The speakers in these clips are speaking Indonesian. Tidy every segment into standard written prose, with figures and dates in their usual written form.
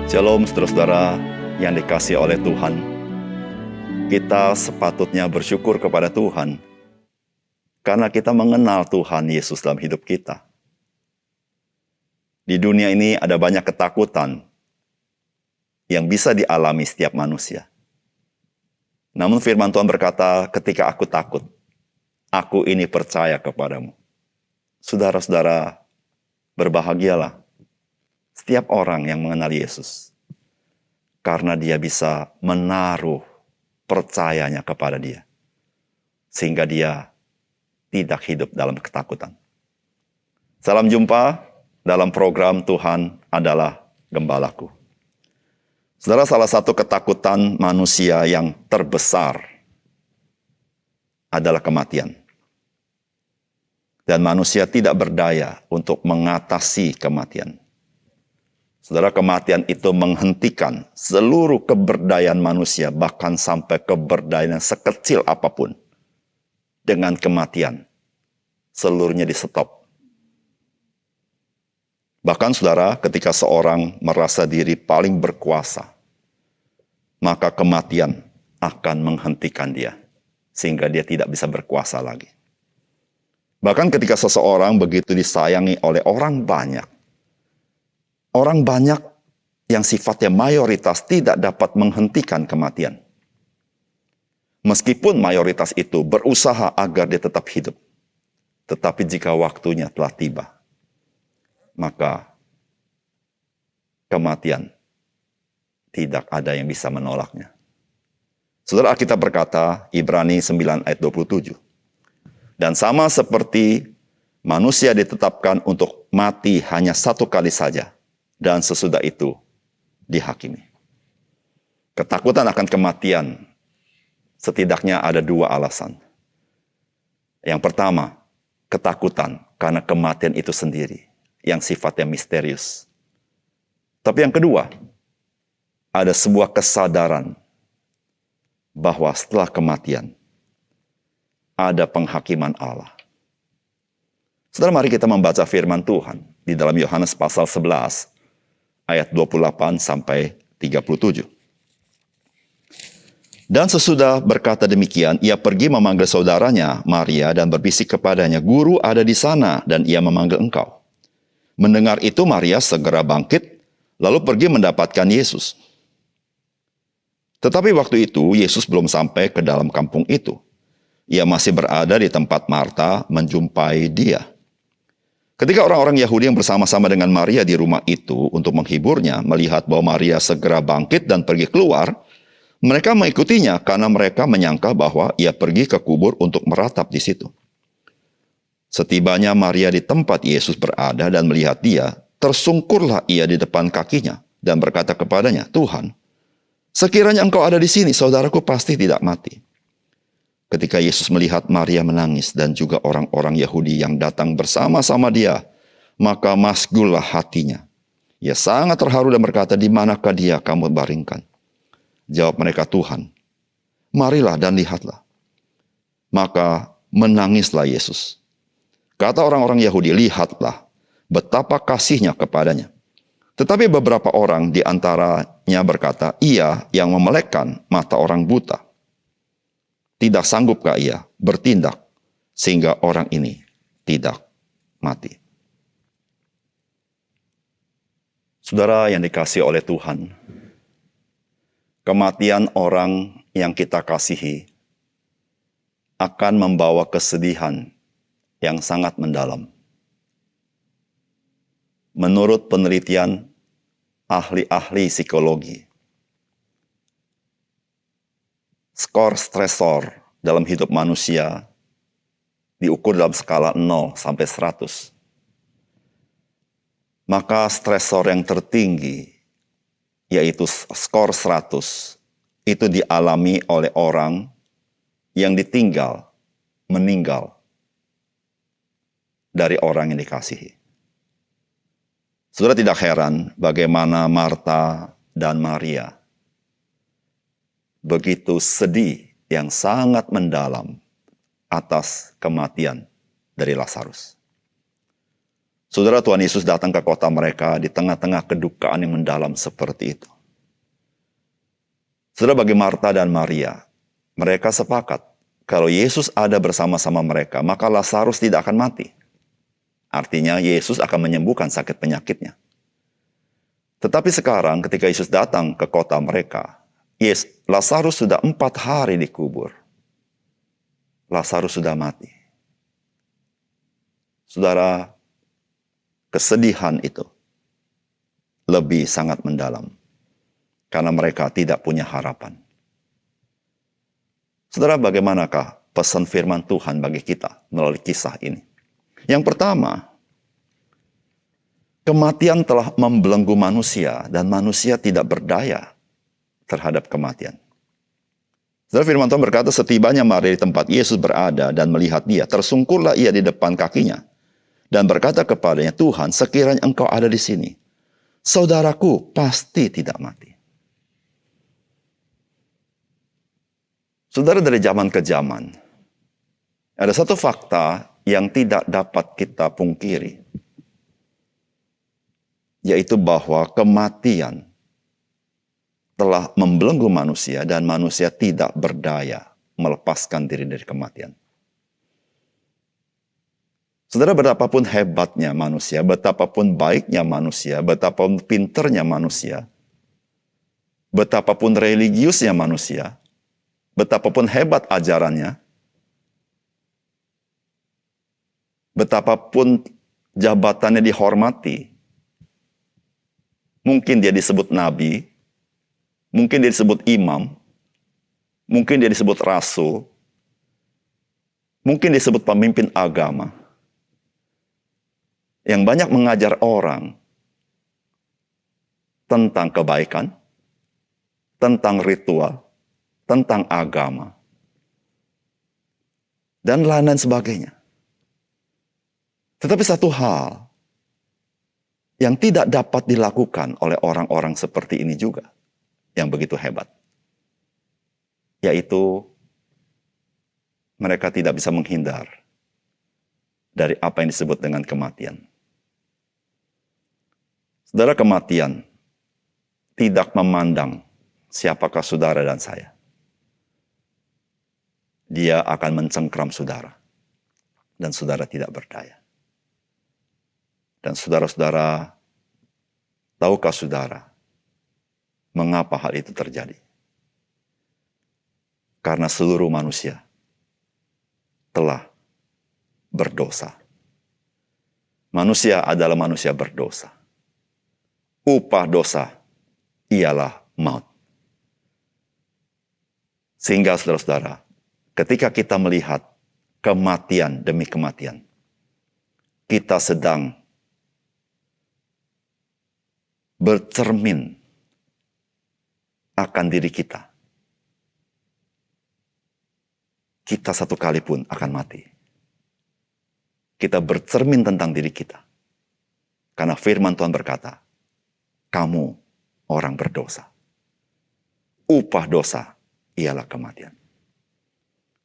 Shalom saudara-saudara yang dikasihi oleh Tuhan. Kita sepatutnya bersyukur kepada Tuhan karena kita mengenal Tuhan Yesus dalam hidup kita. Di dunia ini ada banyak ketakutan yang bisa dialami setiap manusia. Namun firman Tuhan berkata, ketika aku takut, aku ini percaya kepadamu. Saudara-saudara, berbahagialah setiap orang yang mengenal Yesus, karena dia bisa menaruh percayanya kepada dia, sehingga dia tidak hidup dalam ketakutan. Salam jumpa dalam program Tuhan adalah Gembalaku. Saudara, salah satu ketakutan manusia yang terbesar adalah kematian. Dan manusia tidak berdaya untuk mengatasi kematian. Saudara, kematian itu menghentikan seluruh keberdayaan manusia, bahkan sampai keberdayaan sekecil apapun. Dengan kematian, seluruhnya di-stop. Bahkan saudara, ketika seorang merasa diri paling berkuasa, maka kematian akan menghentikan dia, sehingga dia tidak bisa berkuasa lagi. Bahkan ketika seseorang begitu disayangi oleh orang banyak yang sifatnya mayoritas tidak dapat menghentikan kematian. Meskipun mayoritas itu berusaha agar dia tetap hidup. Tetapi jika waktunya telah tiba, maka kematian tidak ada yang bisa menolaknya. Saudara, Alkitab berkata, Ibrani 9 ayat 27. Dan sama seperti manusia ditetapkan untuk mati hanya satu kali saja, dan sesudah itu dihakimi. Ketakutan akan kematian setidaknya ada dua alasan. Yang pertama, ketakutan karena kematian itu sendiri, yang sifatnya misterius. Tapi yang kedua, ada sebuah kesadaran bahwa setelah kematian, ada penghakiman Allah. Saudara, mari kita membaca firman Tuhan di dalam Yohanes pasal 11, ayat 28 sampai 37. Dan sesudah berkata demikian, ia pergi memanggil saudaranya, Maria, dan berbisik kepadanya, Guru ada di sana, dan ia memanggil engkau. Mendengar itu, Maria segera bangkit, lalu pergi mendapatkan Yesus. Tetapi waktu itu, Yesus belum sampai ke dalam kampung itu. Ia masih berada di tempat Marta menjumpai dia. Ketika orang-orang Yahudi yang bersama-sama dengan Maria di rumah itu untuk menghiburnya, melihat bahwa Maria segera bangkit dan pergi keluar, mereka mengikutinya karena mereka menyangka bahwa ia pergi ke kubur untuk meratap di situ. Setibanya Maria di tempat Yesus berada dan melihat dia, tersungkurlah ia di depan kakinya dan berkata kepadanya, Tuhan, sekiranya engkau ada di sini, saudaraku pasti tidak mati. Ketika Yesus melihat Maria menangis dan juga orang-orang Yahudi yang datang bersama-sama dia, maka masgullah hatinya. Ia sangat terharu dan berkata, di manakah dia kamu baringkan? Jawab mereka, Tuhan, marilah dan lihatlah. Maka menangislah Yesus. Kata orang-orang Yahudi, lihatlah betapa kasihnya kepadanya. Tetapi beberapa orang di antaranya berkata, ia yang memelekkan mata orang buta. Tidak sanggupkah ia bertindak sehingga orang ini tidak mati? Saudara yang dikasihi oleh Tuhan, kematian orang yang kita kasihi akan membawa kesedihan yang sangat mendalam. Menurut penelitian ahli-ahli psikologi, skor stresor dalam hidup manusia diukur dalam skala 0 sampai 100. Maka stresor yang tertinggi, yaitu skor 100, itu dialami oleh orang yang meninggal dari orang yang dikasihi. Saudara, tidak heran bagaimana Marta dan Maria begitu sedih yang sangat mendalam atas kematian dari Lazarus. Saudara, Tuhan Yesus datang ke kota mereka di tengah-tengah kedukaan yang mendalam seperti itu. Saudara, bagi Marta dan Maria, mereka sepakat kalau Yesus ada bersama-sama mereka, maka Lazarus tidak akan mati. Artinya Yesus akan menyembuhkan sakit penyakitnya. Tetapi sekarang ketika Yesus datang ke kota mereka, Lazarus sudah 4 hari dikubur. Lazarus sudah mati. Saudara, kesedihan itu lebih sangat mendalam. Karena mereka tidak punya harapan. Saudara, bagaimanakah pesan firman Tuhan bagi kita melalui kisah ini? Yang pertama, kematian telah membelenggu manusia dan manusia tidak berdaya terhadap kematian. Saudara, firman Tuhan berkata, setibanya Maria di tempat Yesus berada dan melihat dia, tersungkurlah ia di depan kakinya dan berkata kepadanya, Tuhan, sekiranya engkau ada di sini, saudaraku pasti tidak mati. Saudara, dari zaman ke zaman, ada satu fakta yang tidak dapat kita pungkiri, yaitu bahwa kematian telah membelenggu manusia dan manusia tidak berdaya melepaskan diri dari kematian. Saudara, betapapun hebatnya manusia, betapapun baiknya manusia, betapapun pinternya manusia, betapapun religiusnya manusia, betapapun hebat ajarannya, betapapun jabatannya dihormati, mungkin dia disebut nabi, mungkin dia disebut imam, mungkin dia disebut rasul, mungkin disebut pemimpin agama, yang banyak mengajar orang tentang kebaikan, tentang ritual, tentang agama, dan lain-lain sebagainya. Tetapi satu hal yang tidak dapat dilakukan oleh orang-orang seperti ini juga, yang begitu hebat, yaitu mereka tidak bisa menghindar dari apa yang disebut dengan kematian. Saudara, kematian tidak memandang siapakah saudara dan saya. Dia akan mencengkram saudara. Dan saudara tidak berdaya. Dan saudara-saudara, tahukah saudara mengapa hal itu terjadi? Karena seluruh manusia telah berdosa. Manusia adalah manusia berdosa. Upah dosa ialah maut. Sehingga saudara-saudara, ketika kita melihat kematian demi kematian, kita sedang bercermin akan diri kita. Kita satu kali pun akan mati. Kita bercermin tentang diri kita. Karena firman Tuhan berkata, kamu orang berdosa. Upah dosa ialah kematian.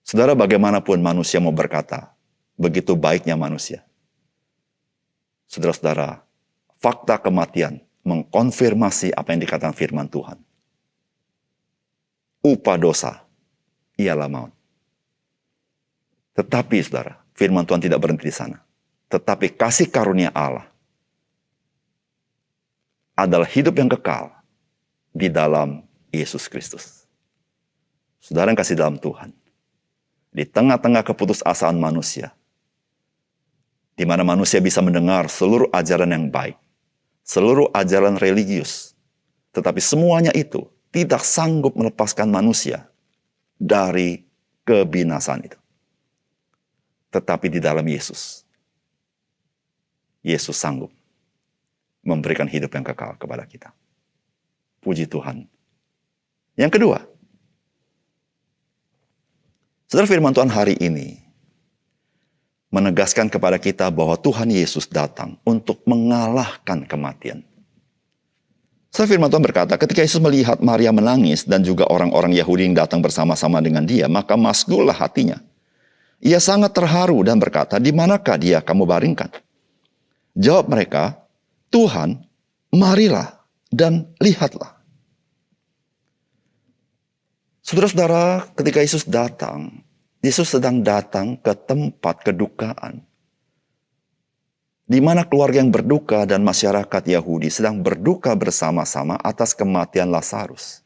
Saudara, bagaimanapun manusia mau berkata, begitu baiknya manusia. Saudara-saudara, fakta kematian mengkonfirmasi apa yang dikatakan firman Tuhan. Upah dosa ialah maut. Tetapi saudara, firman Tuhan tidak berhenti di sana. Tetapi kasih karunia Allah adalah hidup yang kekal di dalam Yesus Kristus. Saudara yang kasih dalam Tuhan, di tengah-tengah keputusasaan manusia, di mana manusia bisa mendengar seluruh ajaran yang baik, seluruh ajaran religius, tetapi semuanya itu tidak sanggup melepaskan manusia dari kebinasaan itu. Tetapi di dalam Yesus, Yesus sanggup memberikan hidup yang kekal kepada kita. Puji Tuhan. Yang kedua, saudara, firman Tuhan hari ini menegaskan kepada kita bahwa Tuhan Yesus datang untuk mengalahkan kematian. Saudara, firman Tuhan berkata, ketika Yesus melihat Maria menangis dan juga orang-orang Yahudi yang datang bersama-sama dengan dia, maka masgullah hatinya. Ia sangat terharu dan berkata, di manakah dia kamu baringkan? Jawab mereka, Tuhan, marilah dan lihatlah. Saudara-saudara, ketika Yesus datang, Yesus sedang datang ke tempat kedukaan, di mana keluarga yang berduka dan masyarakat Yahudi sedang berduka bersama-sama atas kematian Lazarus.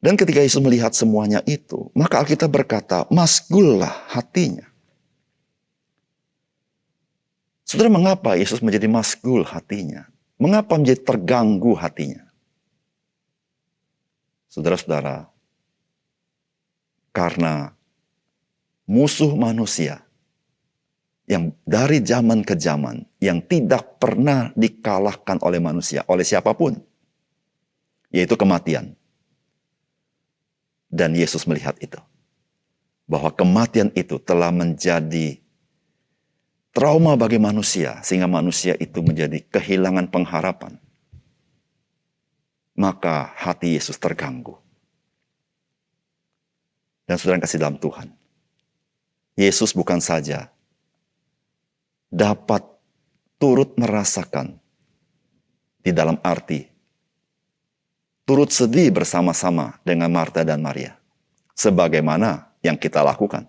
Dan ketika Yesus melihat semuanya itu, maka Alkitab berkata, masgullah hatinya. Saudara, mengapa Yesus menjadi masgul hatinya? Mengapa menjadi terganggu hatinya? Saudara-saudara, karena musuh manusia yang dari zaman ke zaman, yang tidak pernah dikalahkan oleh manusia, oleh siapapun, yaitu kematian. Dan Yesus melihat itu, bahwa kematian itu telah menjadi trauma bagi manusia, sehingga manusia itu menjadi kehilangan pengharapan. Maka hati Yesus terganggu. Dan saudara yang kasih dalam Tuhan, Yesus bukan saja dapat turut merasakan, di dalam arti turut sedih bersama-sama dengan Marta dan Maria, sebagaimana yang kita lakukan.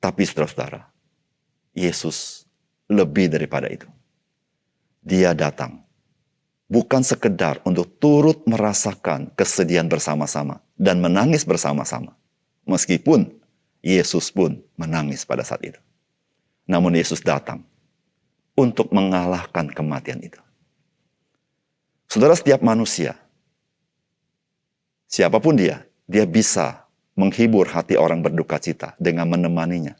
Tapi saudara-saudara, Yesus lebih daripada itu. Dia datang bukan sekedar untuk turut merasakan kesedihan bersama-sama dan menangis bersama-sama. Meskipun Yesus pun menangis pada saat itu. Namun Yesus datang untuk mengalahkan kematian itu. Saudara, setiap manusia, siapapun dia bisa menghibur hati orang berduka cita dengan menemaninya.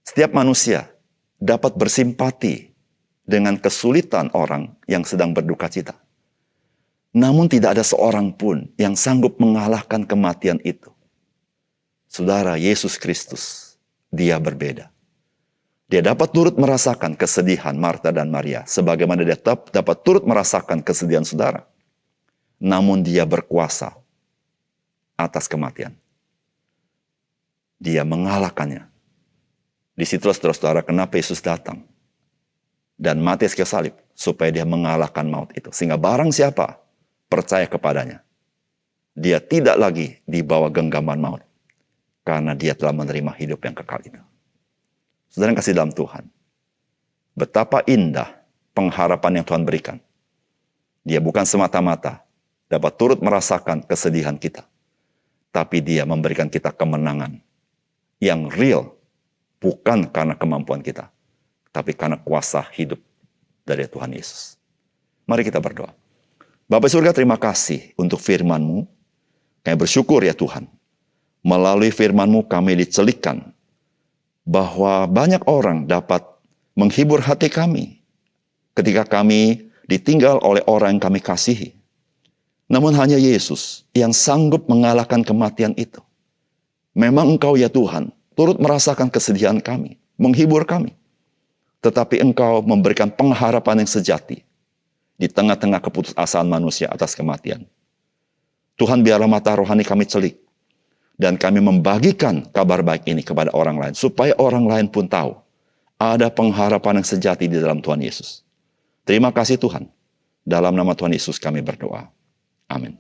Setiap manusia dapat bersimpati dengan kesulitan orang yang sedang berduka cita. Namun tidak ada seorang pun yang sanggup mengalahkan kematian itu. Saudara, Yesus Kristus, dia berbeda. Dia dapat turut merasakan kesedihan Marta dan Maria, sebagaimana dia dapat turut merasakan kesedihan saudara. Namun dia berkuasa atas kematian. Dia mengalahkannya. Disitulah saudara-saudara kenapa Yesus datang dan mati ke salib, supaya dia mengalahkan maut itu. Sehingga barang siapa percaya kepadanya, dia tidak lagi dibawa genggaman maut, karena dia telah menerima hidup yang kekal itu. Saudara yang kasih dalam Tuhan, betapa indah pengharapan yang Tuhan berikan. Dia bukan semata-mata dapat turut merasakan kesedihan kita, tapi dia memberikan kita kemenangan yang real, bukan karena kemampuan kita, tapi karena kuasa hidup dari Tuhan Yesus. Mari kita berdoa. Bapa surga, terima kasih untuk firman-Mu. Kami bersyukur ya Tuhan, melalui firman-Mu kami dicelikkan bahwa banyak orang dapat menghibur hati kami ketika kami ditinggal oleh orang yang kami kasihi. Namun hanya Yesus yang sanggup mengalahkan kematian itu. Memang Engkau ya Tuhan turut merasakan kesedihan kami, menghibur kami. Tetapi Engkau memberikan pengharapan yang sejati di tengah-tengah keputusasaan manusia atas kematian. Tuhan, biarlah mata rohani kami celik, dan kami membagikan kabar baik ini kepada orang lain, supaya orang lain pun tahu ada pengharapan yang sejati di dalam Tuhan Yesus. Terima kasih Tuhan. Dalam nama Tuhan Yesus kami berdoa. Amin.